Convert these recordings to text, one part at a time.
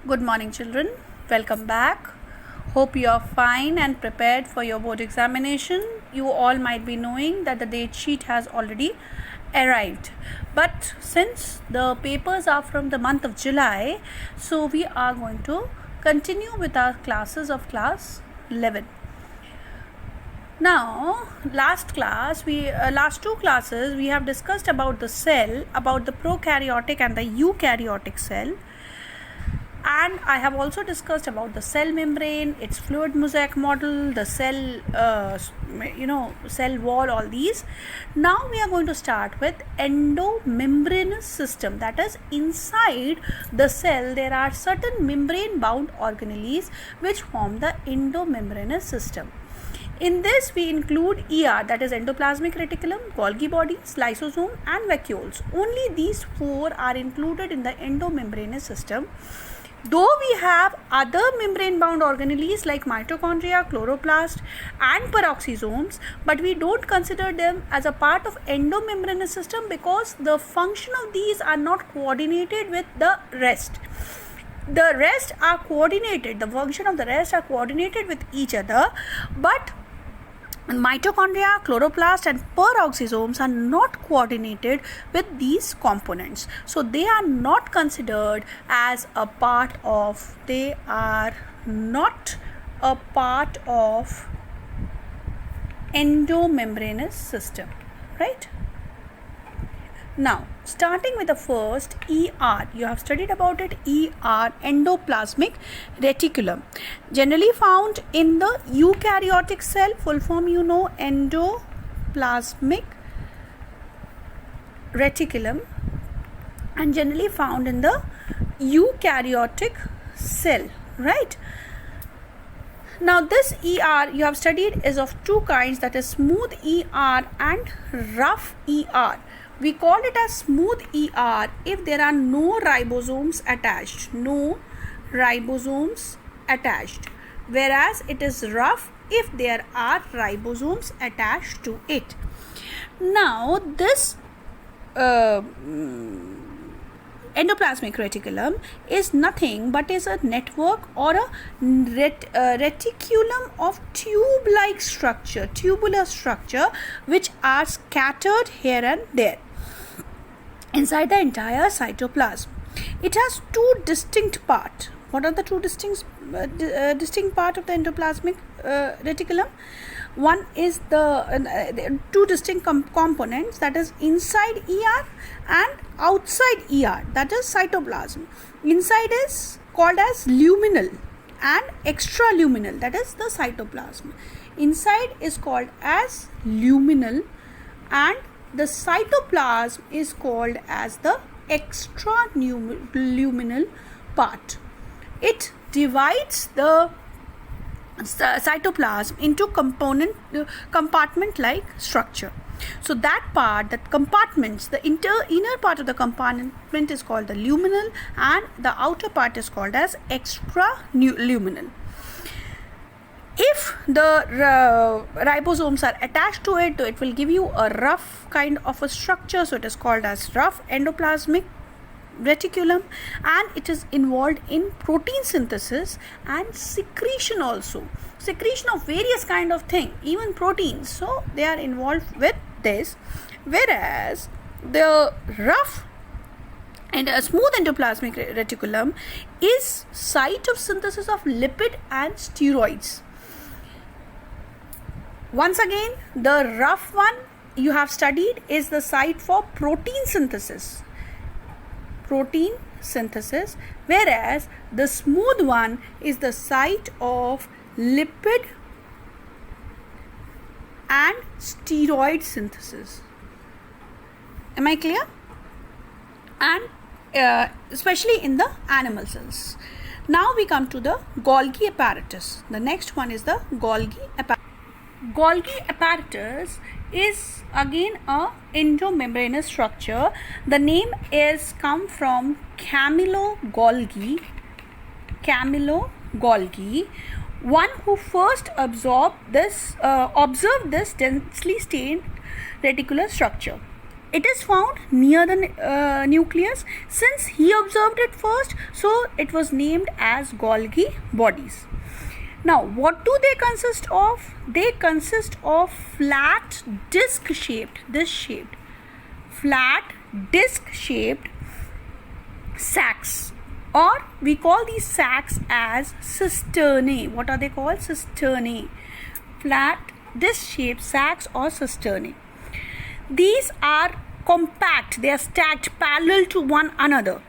Good morning, children. Welcome back. Hope you are fine and prepared for your board examination. You all might be knowing that the date sheet has already arrived. But since the papers are from the month of July, so we are going to continue with our classes of class 11. Now, last two classes, we have discussed about the cell, about the prokaryotic and the eukaryotic cell. And I have also discussed about the cell membrane, its fluid mosaic model, the cell, cell wall, all these. Now we are going to start with endomembranous system. That is, inside the cell, there are certain membrane-bound organelles which form the endomembranous system. In this, we include ER, that is endoplasmic reticulum, Golgi bodies, lysosome and vacuoles. Only these four are included in the endomembranous system. Though we have other membrane-bound organelles like mitochondria, chloroplast and peroxisomes, but we don't consider them as a part of endomembranous system because the function of these are not coordinated with the rest. The rest are coordinated, the function of the rest are coordinated with each other, but mitochondria, chloroplast and peroxisomes are not coordinated with these components. So they are not considered as a part of, endomembranous system, right? Now, starting with the first, ER. You have studied about it. ER, endoplasmic reticulum. Generally found in the eukaryotic cell. Full form you know, endoplasmic reticulum. And generally found in the eukaryotic cell, right? Now this ER you have studied is of two kinds, that is smooth ER and rough ER. We call it as smooth ER if there are no ribosomes attached. No ribosomes attached. Whereas it is rough if there are ribosomes attached to it. Now this endoplasmic reticulum is nothing but is a network or a reticulum of tube-like structure, tubular structure, which are scattered here and there inside the entire cytoplasm. It has two distinct parts. What are the two distinct part of the endoplasmic reticulum? One is the two distinct components, that is inside ER and outside ER, that is cytoplasm. Inside is called as luminal and extraluminal, that is the cytoplasm. Inside is called as luminal and the cytoplasm is called as the extraluminal part. It divides the cytoplasm into compartment-like structure. So that part, that compartments, the inner part of the compartment is called the luminal and the outer part is called as extraluminal. If the ribosomes are attached to it, it will give you a rough kind of a structure. So it is called as rough endoplasmic reticulum, and it is involved in protein synthesis and secretion also. Secretion of various kind of thing, even proteins. So they are involved with this. Whereas the rough and a smooth endoplasmic reticulum is site of synthesis of lipid and steroids. Once again, the rough one you have studied is the site for protein synthesis, whereas the smooth one is the site of lipid and steroid synthesis. Am I clear? And especially in the animal cells. Now we come to the Golgi apparatus. The next one is the Golgi apparatus. Golgi apparatus is again a endomembranous structure. The name is come from Camillo Golgi, one who first observed this densely stained reticular structure. It is found near the nucleus. Since he observed it first, so it was named as Golgi bodies. Now, what do they consist of? They consist of flat disc-shaped, flat disc-shaped sacs, or we call these sacs as cisternae. What are they called? Cisternae. Flat disc-shaped sacs or cisternae. These are compact, they are stacked parallel to one another,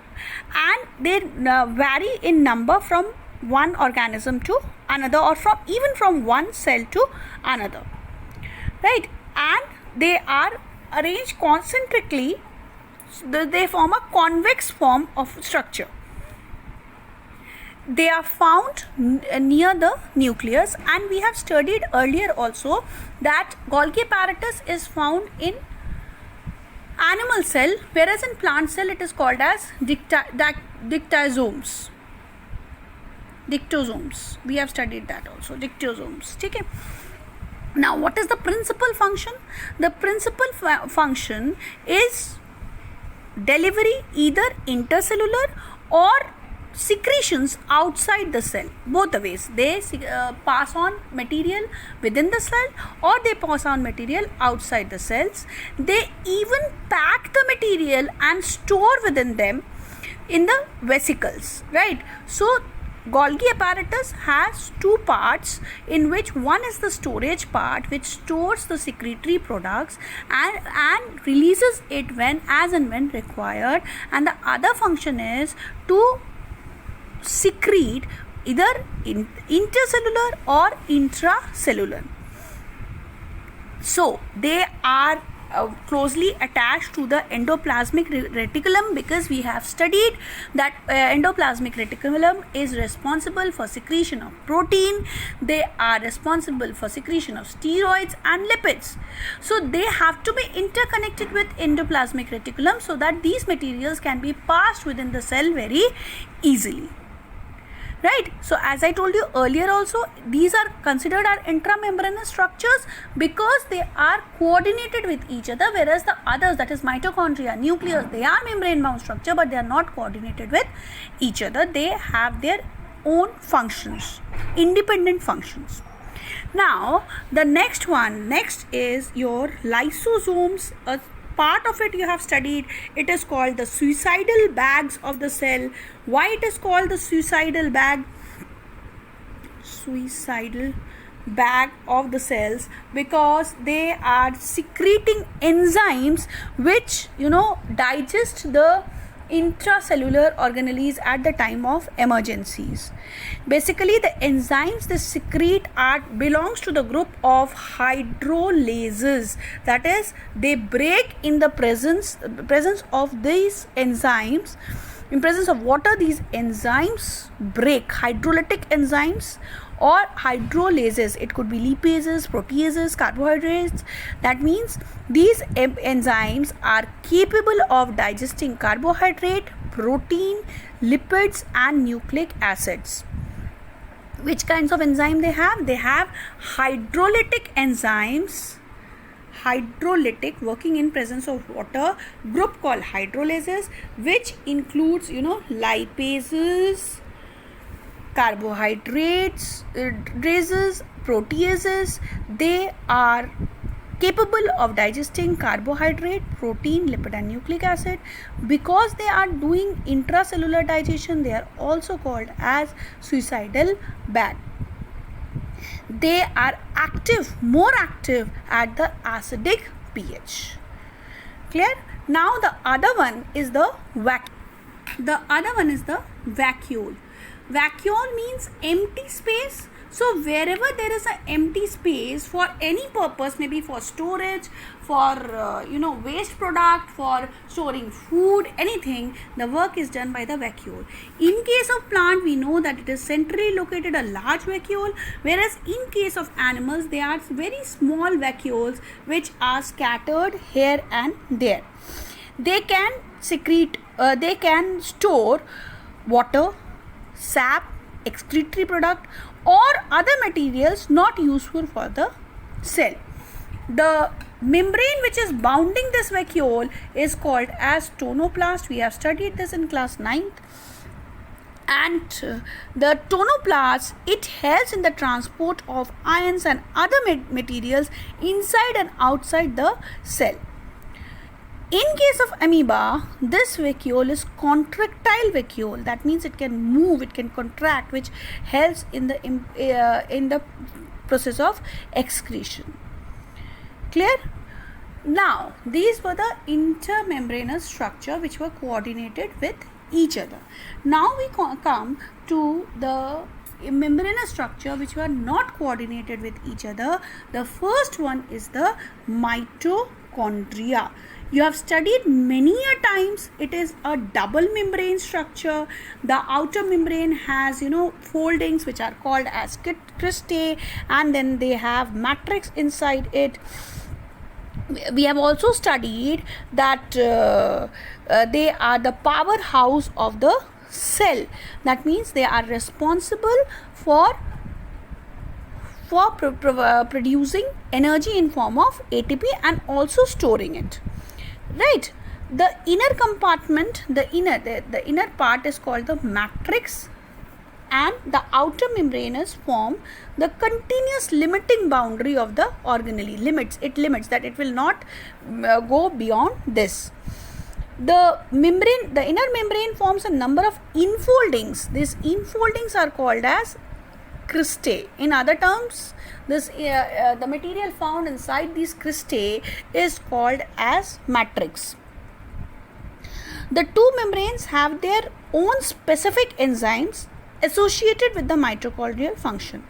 and they vary in number from one organism to another, or from one cell to another, right? And they are arranged concentrically, so they form a convex form of structure. They are found near the nucleus, and we have studied earlier also that Golgi apparatus is found in animal cell, whereas in plant cell it is called as dictosomes. We have studied that also, dictosomes. Okay. Now, what is the principal function? The principal function is delivery, either intercellular or secretions outside the cell. Both the ways, they pass on material within the cell, or they pass on material outside the cells. They even pack the material and store within them in the vesicles, right? So Golgi apparatus has two parts, in which one is the storage part, which stores the secretory products and releases it as and when required, and the other function is to secrete either intercellular or intracellular. So they are closely attached to the endoplasmic reticulum, because we have studied that endoplasmic reticulum is responsible for secretion of protein. They are responsible for secretion of steroids and lipids. So they have to be interconnected with endoplasmic reticulum so that these materials can be passed within the cell very easily. Right. So as I told you earlier also, these are considered our intramembranous structures because they are coordinated with each other, whereas the others, that is mitochondria, nucleus, they are membrane bound structure, but they are not coordinated with each other. They have their own functions, independent functions. Now the next is your lysosomes. A part of it you have studied. It is called the suicidal bags of the cell. Why it is called the suicidal bag of the cells? Because they are secreting enzymes which digest the intracellular organelles at the time of emergencies. Basically, the enzymes they secrete belongs to the group of hydrolases. That is, they break in the presence of these enzymes. In presence of water, these enzymes break. Hydrolytic enzymes or hydrolases. It could be lipases, proteases, carbohydrates. That means these enzymes are capable of digesting carbohydrate, protein, lipids and nucleic acids. Which kinds of enzyme they have? They have hydrolytic enzymes, working in presence of water, group called hydrolases, which includes lipases, carbohydrates, proteases. They are capable of digesting carbohydrate, protein, lipid and nucleic acid. Because they are doing intracellular digestion, they are also called as suicidal bag. They are more active at the acidic pH. Clear? Now the other one is the vacuole. Vacuole means empty space. So wherever there is an empty space for any purpose, maybe for storage, for waste product, for storing food, anything, the work is done by the vacuole. In case of plant, we know that it is centrally located, a large vacuole, whereas in case of animals, they are very small vacuoles which are scattered here and there. They can store water, sap, excretory product or other materials not useful for the cell. The membrane which is bounding this vacuole is called as tonoplast. We have studied this in class 9th. And the tonoplast, it helps in the transport of ions and other materials inside and outside the cell. In case of amoeba, this vacuole is contractile vacuole. That means it can move, it can contract, which helps in the process of excretion. Clear? Now, these were the intermembranous structure which were coordinated with each other. Now we come to the membranous structure which were not coordinated with each other. The first one is the mitochondria. You have studied many a times. It is a double membrane structure. The outer membrane has foldings which are called as cristae, and then they have matrix inside it. We have also studied that they are the powerhouse of the cell. That means they are responsible for producing energy in form of ATP and also storing it. Right? The inner compartment, the inner part is called the matrix, and the outer membranous form the continuous limiting boundary of the organelle. It limits that it will not go beyond this. The inner membrane forms a number of infoldings. These infoldings are called as cristae. In other terms, the material found inside these cristae is called as matrix. The two membranes have their own specific enzymes associated with the mitochondrial function.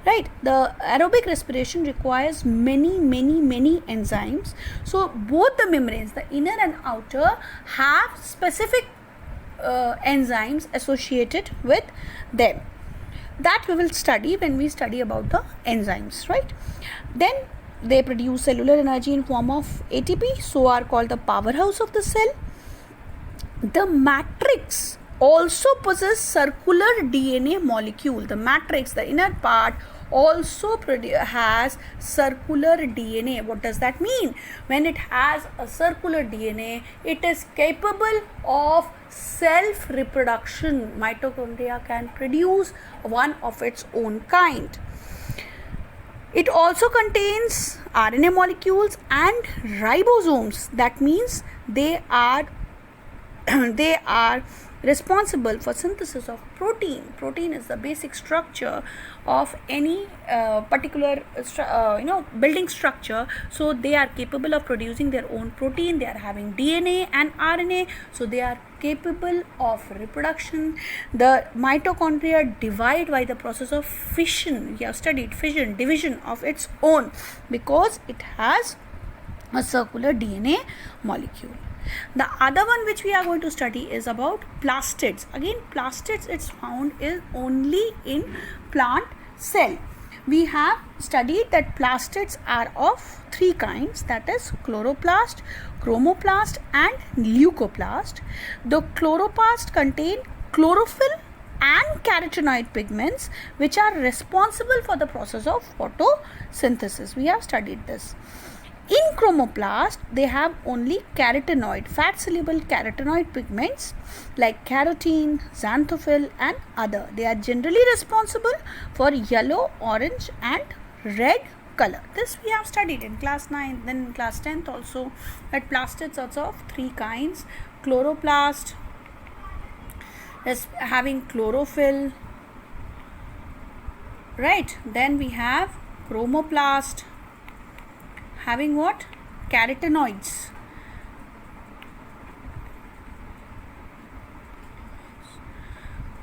Right? The aerobic respiration requires many enzymes. So both the membranes, the inner and outer, have specific enzymes associated with them. That we will study when we study about the enzymes, right? Then they produce cellular energy in form of ATP, so are called the powerhouse of the cell. The matrix also possess circular DNA molecule. The matrix, the inner part, also has circular DNA. What does that mean? When it has a circular DNA, it is capable of self-reproduction. Mitochondria can produce one of its own kind. It also contains RNA molecules and ribosomes. That means they are responsible for synthesis of protein. Protein is the basic structure of any particular building structure. So they are capable of producing their own protein. They are having DNA and RNA, so they are capable of reproduction. The mitochondria divide by the process of fission. We have studied fission, division of its own, because it has a circular DNA molecule. The other one which we are going to study is about plastids. Again, plastids, it's found is only in plant cell. We have studied that plastids are of three kinds, that is chloroplast, chromoplast and leucoplast. The chloroplast contain chlorophyll and carotenoid pigments which are responsible for the process of photosynthesis. We have studied this. In chromoplast, they have only carotenoid, fat-soluble carotenoid pigments like carotene, xanthophyll and other. They are generally responsible for yellow, orange and red color. This we have studied in class 9, then in class 10th also, that plastids are of three kinds. Chloroplast is having chlorophyll, right? Then we have chromoplast having what? Carotenoids.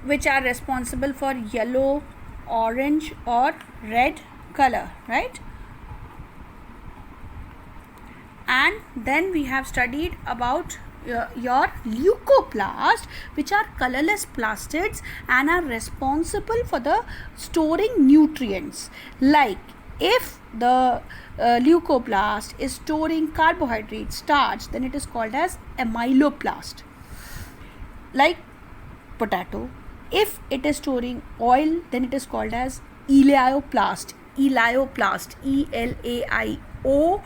Which are responsible for yellow, orange or red color, right? And then we have studied about your leucoplast, which are colorless plastids and are responsible for the storing nutrients. Like if the leucoplast is storing carbohydrate, starch, then it is called as amyloplast. Like potato, if it is storing oil, then it is called as elaioplast. Elaioplast, ELAIO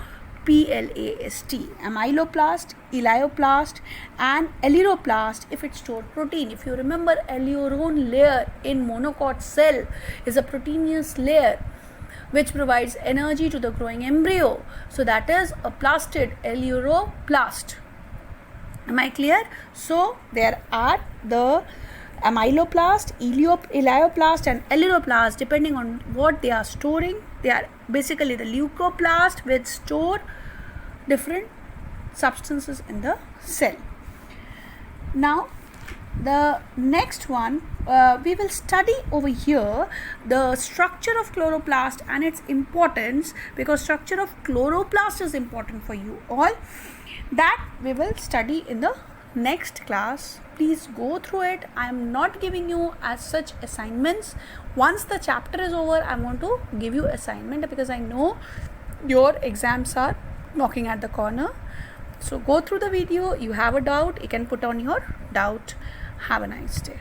PLAST, amyloplast, elioplast, and aleuroplast if it stored protein. If you remember, aleurone layer in monocot cell is a proteinous layer which provides energy to the growing embryo. So that is a plastid aleuroplast. Am I clear? So there are the amyloplast, elioplast, and aleuroplast. Depending on what they are storing, they are basically the leucoplast which store different substances in the cell. Now the next one, we will study over here the structure of chloroplast and its importance, because structure of chloroplast is important for you all. That we will study in the next class. Please go through it. I am not giving you as such assignments. Once the chapter is over, I want to give you assignment, because I know your exams are knocking at the corner. So go through the video. You have a doubt, you can put on your doubt. Have a nice day.